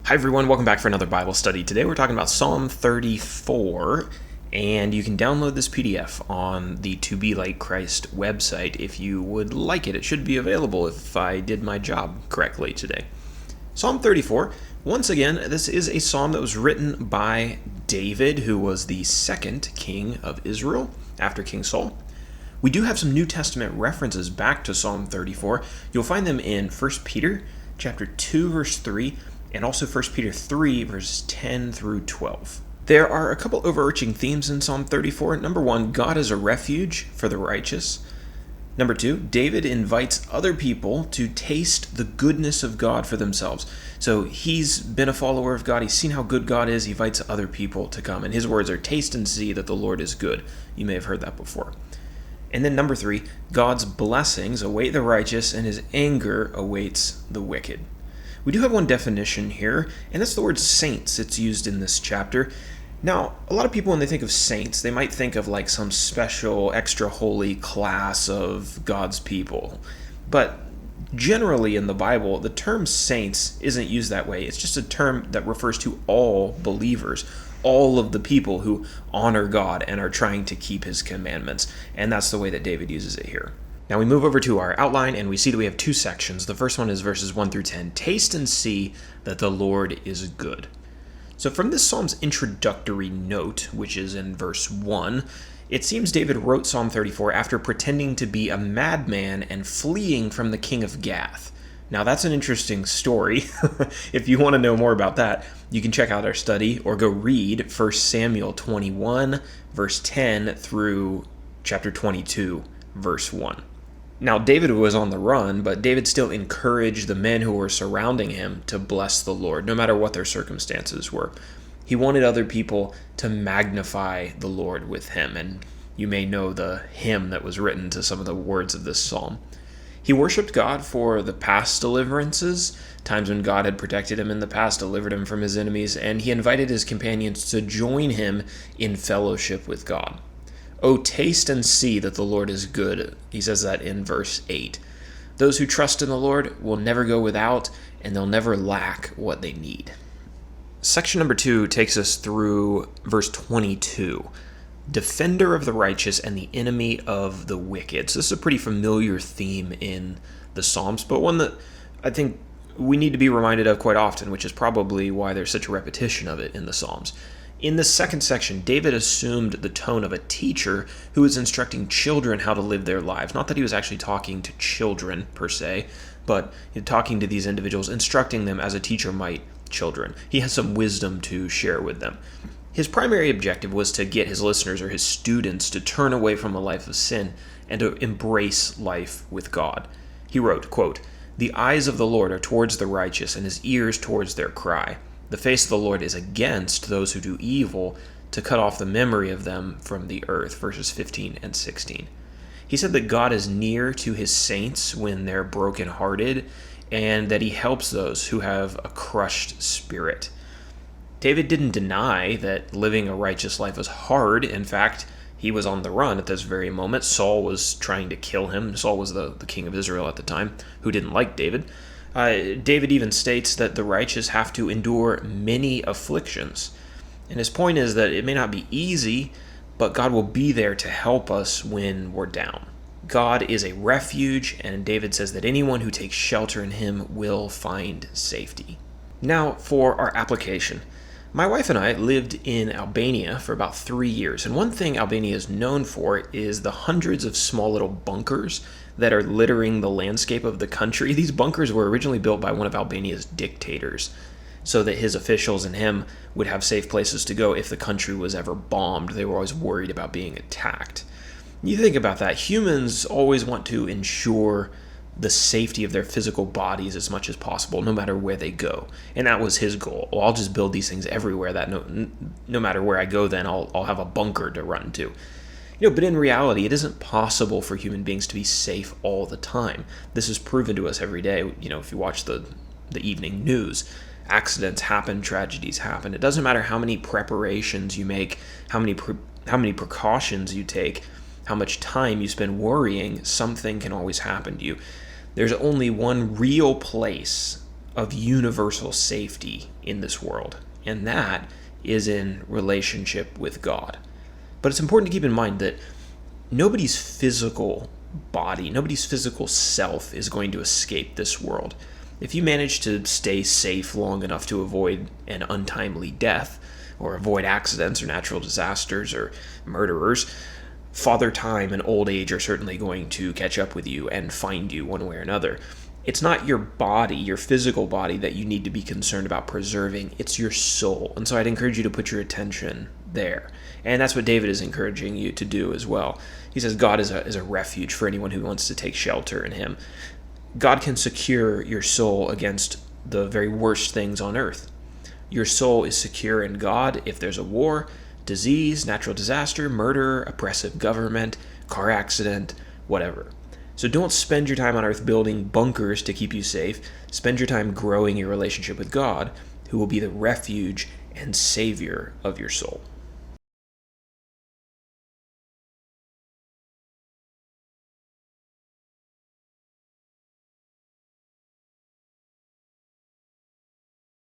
Hi everyone, welcome back for another Bible study. Today we're talking about Psalm 34, and you can download this PDF on the To Be Like Christ website if you would like it. It should be available if I did my job correctly today. Psalm 34, once again, this is a psalm that was written by David, who was the second king of Israel after King Saul. We do have some New Testament references back to Psalm 34. You'll find them in 1 Peter chapter 2, verse 3, and also 1 Peter 3, verses 10 through 12. There are a couple overarching themes in Psalm 34. Number one, God is a refuge for the righteous. Number two, David invites other people to taste the goodness of God for themselves. So he's been a follower of God. He's seen how good God is. He invites other people to come. And his words are, taste and see that the Lord is good. You may have heard that before. And then number three, God's blessings await the righteous and his anger awaits the wicked. We do have one definition here, and that's the word saints. It's used in this chapter. Now, a lot of people, when they think of saints, they might think of like some special, extra holy class of God's people. But generally in the Bible, the term saints isn't used that way. It's just a term that refers to all believers, all of the people who honor God and are trying to keep his commandments. And that's the way that David uses it here. Now we move over to our outline and we see that we have two sections. The first one is verses 1 through 10. Taste and see that the Lord is good. So from this psalm's introductory note, which is in verse 1, it seems David wrote Psalm 34 after pretending to be a madman and fleeing from the king of Gath. Now that's an interesting story. If you want to know more about that, you can check out our study or go read 1 Samuel 21, verse 10 through chapter 22, verse 1. Now, David was on the run, but David still encouraged the men who were surrounding him to bless the Lord, no matter what their circumstances were. He wanted other people to magnify the Lord with him, and you may know the hymn that was written to some of the words of this psalm. He worshiped God for the past deliverances, times when God had protected him in the past, delivered him from his enemies, and he invited his companions to join him in fellowship with God. Oh, taste and see that the Lord is good. He says that in verse 8. Those who trust in the Lord will never go without, and they'll never lack what they need. Section number 2 takes us through verse 22. Defender of the righteous and the enemy of the wicked. So this is a pretty familiar theme in the Psalms, but one that I think we need to be reminded of quite often, which is probably why there's such a repetition of it in the Psalms. In this second section, David assumed the tone of a teacher who was instructing children how to live their lives. Not that he was actually talking to children, per se, but talking to these individuals, instructing them as a teacher might children. He has some wisdom to share with them. His primary objective was to get his listeners or his students to turn away from a life of sin and to embrace life with God. He wrote, quote, "The eyes of the Lord are towards the righteous, and his ears towards their cry. The face of the Lord is against those who do evil, to cut off the memory of them from the earth," verses 15 and 16. He said that God is near to his saints when they're brokenhearted, and that he helps those who have a crushed spirit. David didn't deny that living a righteous life was hard. In fact, he was on the run at this very moment. Saul was trying to kill him. Saul was the king of Israel at the time, who didn't like David. David even states that the righteous have to endure many afflictions. And his point is that it may not be easy, but God will be there to help us when we're down. God is a refuge, and David says that anyone who takes shelter in him will find safety. Now for our application. My wife and I lived in Albania for about 3 years, and one thing Albania is known for is the hundreds of small little bunkers that are littering the landscape of the country. These bunkers were originally built by one of Albania's dictators so that his officials and him would have safe places to go if the country was ever bombed. They were always worried about being attacked. You think about that. Humans always want to ensure the safety of their physical bodies as much as possible, no matter where they go. And that was his goal. Well, I'll just build these things everywhere that no matter where I go, then I'll have a bunker to run to. But in reality, it isn't possible for human beings to be safe all the time. This is proven to us every day. If you watch the evening news, accidents happen, tragedies happen. It doesn't matter how many preparations you make, how many precautions you take, how much time you spend worrying, something can always happen to you. There's only one real place of universal safety in this world, and that is in relationship with God. But it's important to keep in mind that nobody's physical body, nobody's physical self is going to escape this world. If you manage to stay safe long enough to avoid an untimely death, or avoid accidents or natural disasters or murderers, Father Time and old age are certainly going to catch up with you and find you one way or another. It's not your body, your physical body, that you need to be concerned about preserving. It's your soul. And so I'd encourage you to put your attention there. And that's what David is encouraging you to do as well. He says God is a refuge for anyone who wants to take shelter in him. God can secure your soul against the very worst things on earth. Your soul is secure in God if there's a war, disease, natural disaster, murder, oppressive government, car accident, whatever. So don't spend your time on earth building bunkers to keep you safe. Spend your time growing your relationship with God, who will be the refuge and savior of your soul.